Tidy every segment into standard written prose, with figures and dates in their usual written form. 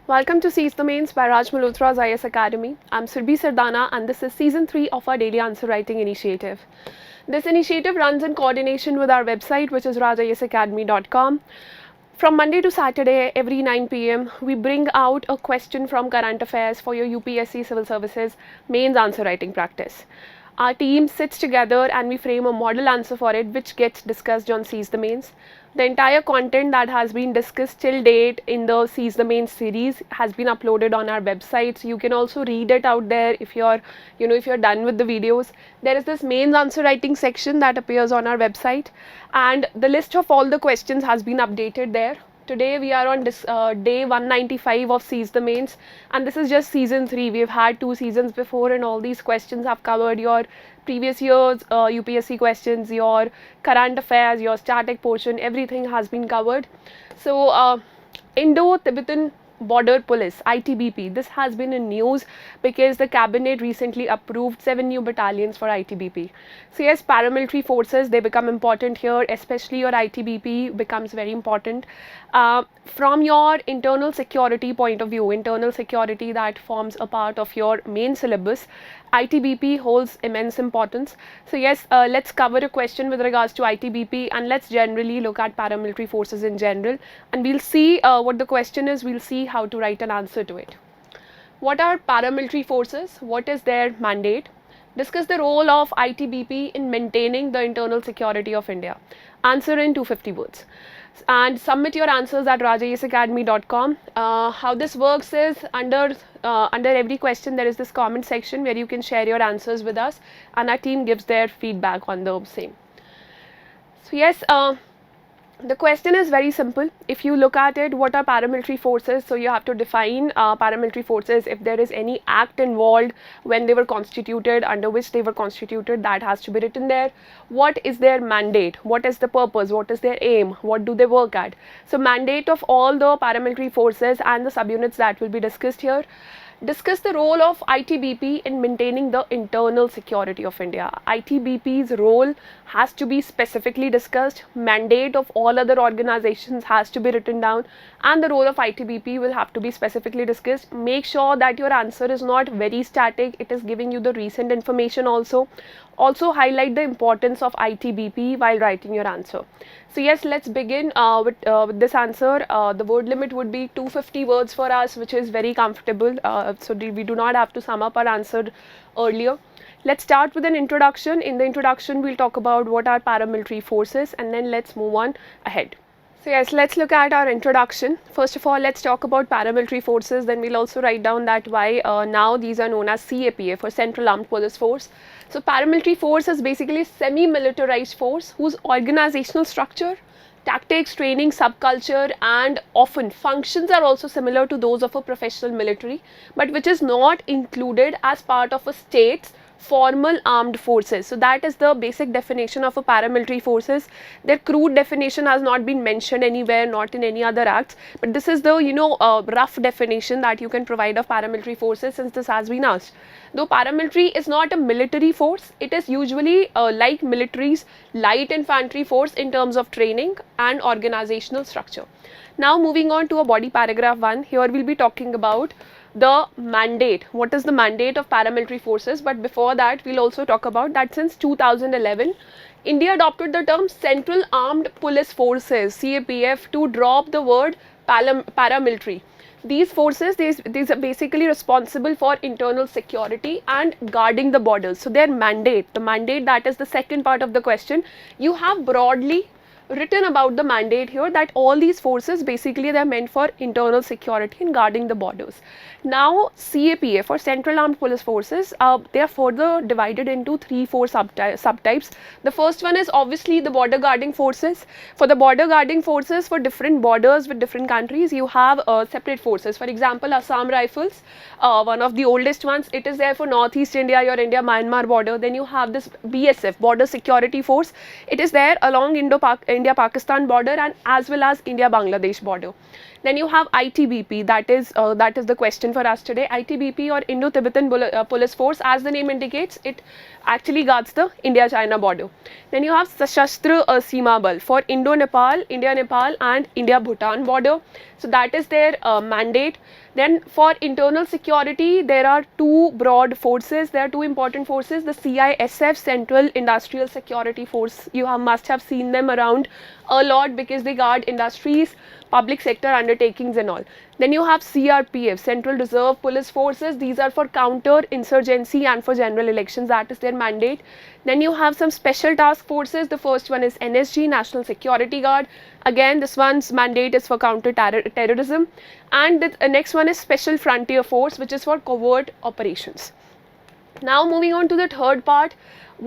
Welcome to Seize the Mains by Malhotra's IAS Academy. I'm Surbhi Sardana and this is Season 3 of our Daily Answer Writing Initiative. This initiative runs in coordination with our website, which is rajayasacademy.com. From Monday to Saturday, every 9 p.m, we bring out a question from current affairs for your UPSC Civil Services mains answer writing practice. Our team sits together and we frame a model answer for it, which gets discussed on Seize the Mains. The entire content that has been discussed till date in the Seize the Mains series has been uploaded on our website. So you can also read it out there if you're done with the videos. There is this mains answer writing section that appears on our website, and the list of all the questions has been updated there. Today we are on day 195 of Seize the Mains, and this is just season 3. We've had 2 seasons before, and all these questions have covered your previous year's UPSC questions, your current affairs, your static portion, everything has been covered. So Indo-Tibetan Border Police, ITBP, this has been in news because the cabinet recently approved 7 new battalions for ITBP. So yes, paramilitary forces, they become important here, especially your ITBP becomes very important. From your internal security point of view, internal security that forms a part of your main syllabus, ITBP holds immense importance. So yes, let's cover a question with regards to ITBP, and let's generally look at paramilitary forces in general, and we'll see what the question is, we'll see how to write an answer to it. What are paramilitary forces? What is their mandate? Discuss the role of ITBP in maintaining the internal security of India. Answer in 250 words. And submit your answers at rajayasacademy.com. How this works is under every question there is this comment section where you can share your answers with us, and our team gives their feedback on the same. So yes, the question is very simple. If you look at it, what are paramilitary forces? So you have to define paramilitary forces. If there is any act involved when they were constituted, under which they were constituted, that has to be written there. What is their mandate? What is the purpose? What is their aim? What do they work at? So mandate of all the paramilitary forces and the subunits that will be discussed here. Discuss the role of ITBP in maintaining the internal security of India. ITBP's role has to be specifically discussed. Mandate of all other organizations has to be written down, and the role of ITBP will have to be specifically discussed. Make sure that your answer is not very static. It is giving you the recent information also. Also highlight the importance of ITBP while writing your answer. So yes, let's begin with this answer. The word limit would be 250 words for us, which is very comfortable. So we do not have to sum up our answer earlier. Let's start with an introduction. In the introduction, we'll talk about what are paramilitary forces, and then let's move on ahead. So yes, let's look at our introduction. First of all, let's talk about paramilitary forces. Then we'll also write down that why now these are known as CAPA, for Central Armed Police Force. So paramilitary force is basically semi-militarized force whose organizational structure, tactics, training, subculture, and often functions are also similar to those of a professional military, but which is not included as part of a state's formal armed forces. So that is the basic definition of a paramilitary forces. Their crude definition has not been mentioned anywhere, not in any other acts, but this is the rough definition that you can provide of paramilitary forces, since this has been asked. Though paramilitary is not a military force, it is usually like military's light infantry force in terms of training and organizational structure. Now moving on to a body paragraph 1, here we'll be talking about the mandate. What is the mandate of paramilitary forces? But before that, we'll also talk about that since 2011, India adopted the term Central Armed Police Forces, CAPF, to drop the word paramilitary. These forces, these are basically responsible for internal security and guarding the borders. So their mandate, the mandate, that is the second part of the question. You have broadly written about the mandate here, that all these forces basically they are meant for internal security and guarding the borders. Now CAPA, for Central Armed Police Forces, they are further divided into 3-4 subtypes. The first one is obviously the border guarding forces. For the border guarding forces for different borders with different countries, you have separate forces. For example, Assam Rifles, one of the oldest ones, it is there for Northeast India, your India-Myanmar border. Then you have this BSF, Border Security Force. It is there along India-Pakistan border and as well as India-Bangladesh border. Then you have ITBP, that is the question for us today. ITBP, or Indo-Tibetan Police Force, as the name indicates, it actually guards the India-China border. Then you have Sashastra Seema Bal for Indo-Nepal, India-Nepal and India-Bhutan border. So that is their mandate. Then for internal security, there are two broad forces, there are two important forces, the CISF, Central Industrial Security Force. You must have seen them around a lot because they guard industries, public sector undertakings and all. Then you have CRPF, Central Reserve Police Forces. These are for counter insurgency and for general elections, that is their mandate. Then you have some special task forces. The first one is NSG, National Security Guard. Again, this one's mandate is for counter terrorism. And the next one is Special Frontier Force, which is for covert operations. Now moving on to the third part,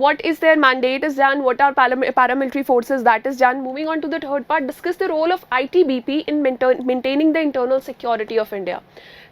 what is their mandate is done, what are paramilitary forces, that is done. Moving on to the third part, discuss the role of ITBP in maintaining the internal security of India.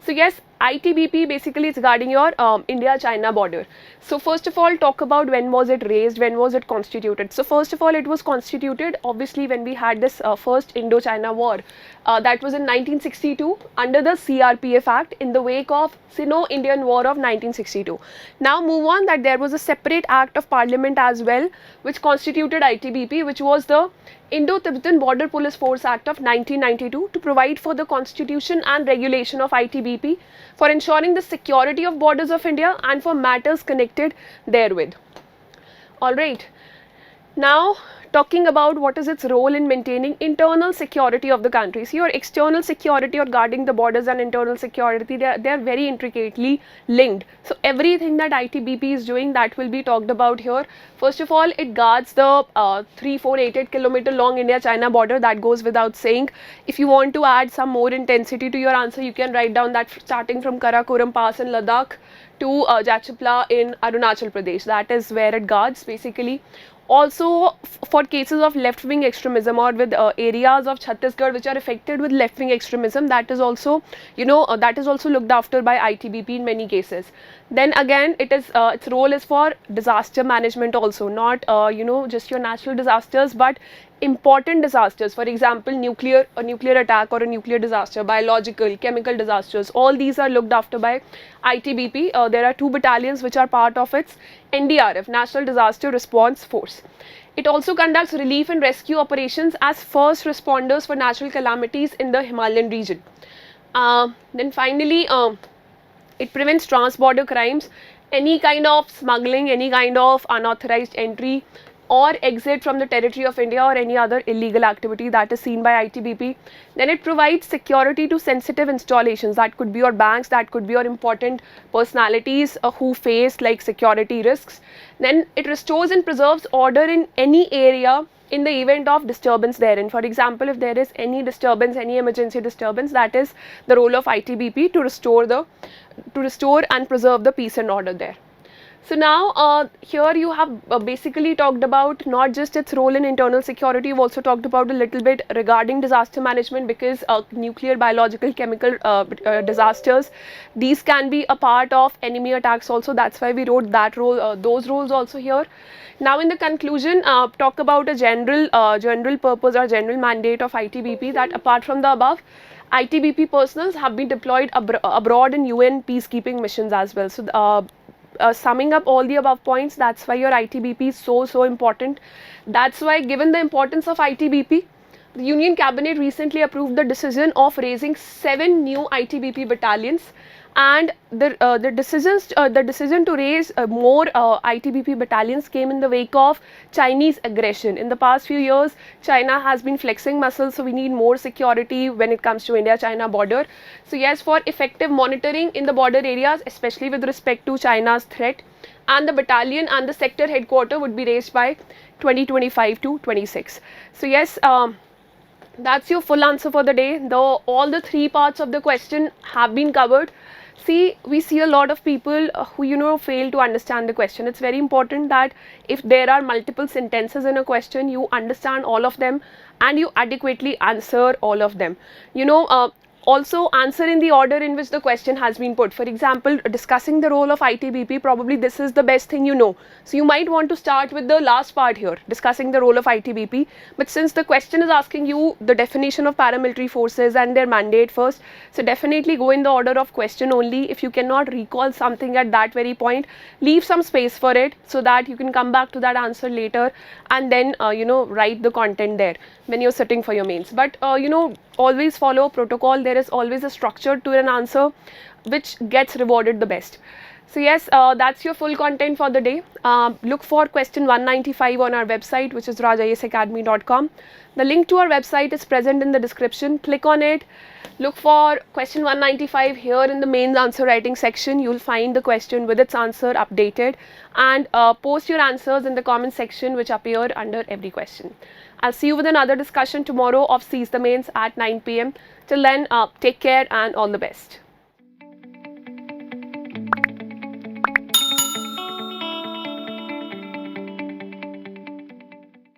So yes, ITBP basically is guarding your India-China border. So first of all, talk about when was it raised, when was it constituted. So first of all, it was constituted obviously when we had this first Indo-China war. That was in 1962 under the CRPF Act in the wake of Sino-Indian War of 1962. Now move on that there was a separate act of parliament as well which constituted ITBP, which was the Indo-Tibetan Border Police Force Act of 1992 to provide for the constitution and regulation of ITBP for ensuring the security of borders of India and for matters connected therewith. Alright, now talking about what is its role in maintaining internal security of the country. So your external security or guarding the borders and internal security, they are very intricately linked. So everything that ITBP is doing, that will be talked about here. First of all, it guards the 3488 kilometer long India-China border, that goes without saying. If you want to add some more intensity to your answer, you can write down that starting from Karakoram Pass in Ladakh to Jachipla in Arunachal Pradesh, that is where it guards basically. Also for cases of left-wing extremism or with areas of Chhattisgarh which are affected with left-wing extremism, that is also, that is also looked after by ITBP in many cases. Then again, it is its role is for disaster management also, not just your natural disasters but important disasters. For example, a nuclear attack or a nuclear disaster, biological, chemical disasters, all these are looked after by ITBP. There are 2 battalions which are part of its NDRF, National Disaster Response Force. It also conducts relief and rescue operations as first responders for natural calamities in the Himalayan region. Then finally, it prevents trans-border crimes, any kind of smuggling, any kind of unauthorized entry or exit from the territory of India or any other illegal activity that is seen by ITBP. Then it provides security to sensitive installations, that could be your banks, that could be your important personalities who face like security risks. Then it restores and preserves order in any area in the event of disturbance therein. For example, if there is any disturbance, any emergency disturbance, that is the role of ITBP to restore and preserve the peace and order there. So now here you have basically talked about not just its role in internal security, you've also talked about a little bit regarding disaster management, because nuclear, biological, chemical disasters, these can be a part of enemy attacks also. That's why we wrote that role, those roles also here. Now in the conclusion, talk about a general purpose or general mandate of ITBP, that apart from the above, ITBP personnel have been deployed abroad in UN peacekeeping missions as well. So summing up all the above points, that's why your ITBP is so important. That's why, given the importance of ITBP, the Union Cabinet recently approved the decision of raising 7 new ITBP battalions, and the decision to raise more ITBP battalions came in the wake of Chinese aggression. In the past few years, China has been flexing muscles, so we need more security when it comes to India-China border. So yes, for effective monitoring in the border areas, especially with respect to China's threat, and the battalion and the sector headquarter would be raised by 2025 to 26. So yes, that's your full answer for the day. Though all the 3 parts of the question have been covered. See, we see a lot of people who fail to understand the question. It's very important that if there are multiple sentences in a question, you understand all of them and you adequately answer all of them. Also answer in the order in which the question has been put. For example, discussing the role of ITBP, probably this is the best thing you know. So you might want to start with the last part here, discussing the role of ITBP. But since the question is asking you the definition of paramilitary forces and their mandate first, so definitely go in the order of question only. If you cannot recall something at that very point, leave some space for it so that you can come back to that answer later and then write the content there when you're sitting for your mains. But always follow protocol. there is always a structure to an answer which gets rewarded the best. So yes, that's your full content for the day. Look for question 195 on our website, which is rajisacademy.com. The link to our website is present in the description. Click on it. Look for question 195 here in the mains answer writing section. You will find the question with its answer updated, and post your answers in the comment section which appear under every question. I'll see you with another discussion tomorrow of Seize the Mains at 9 p.m. Till then, take care and all the best.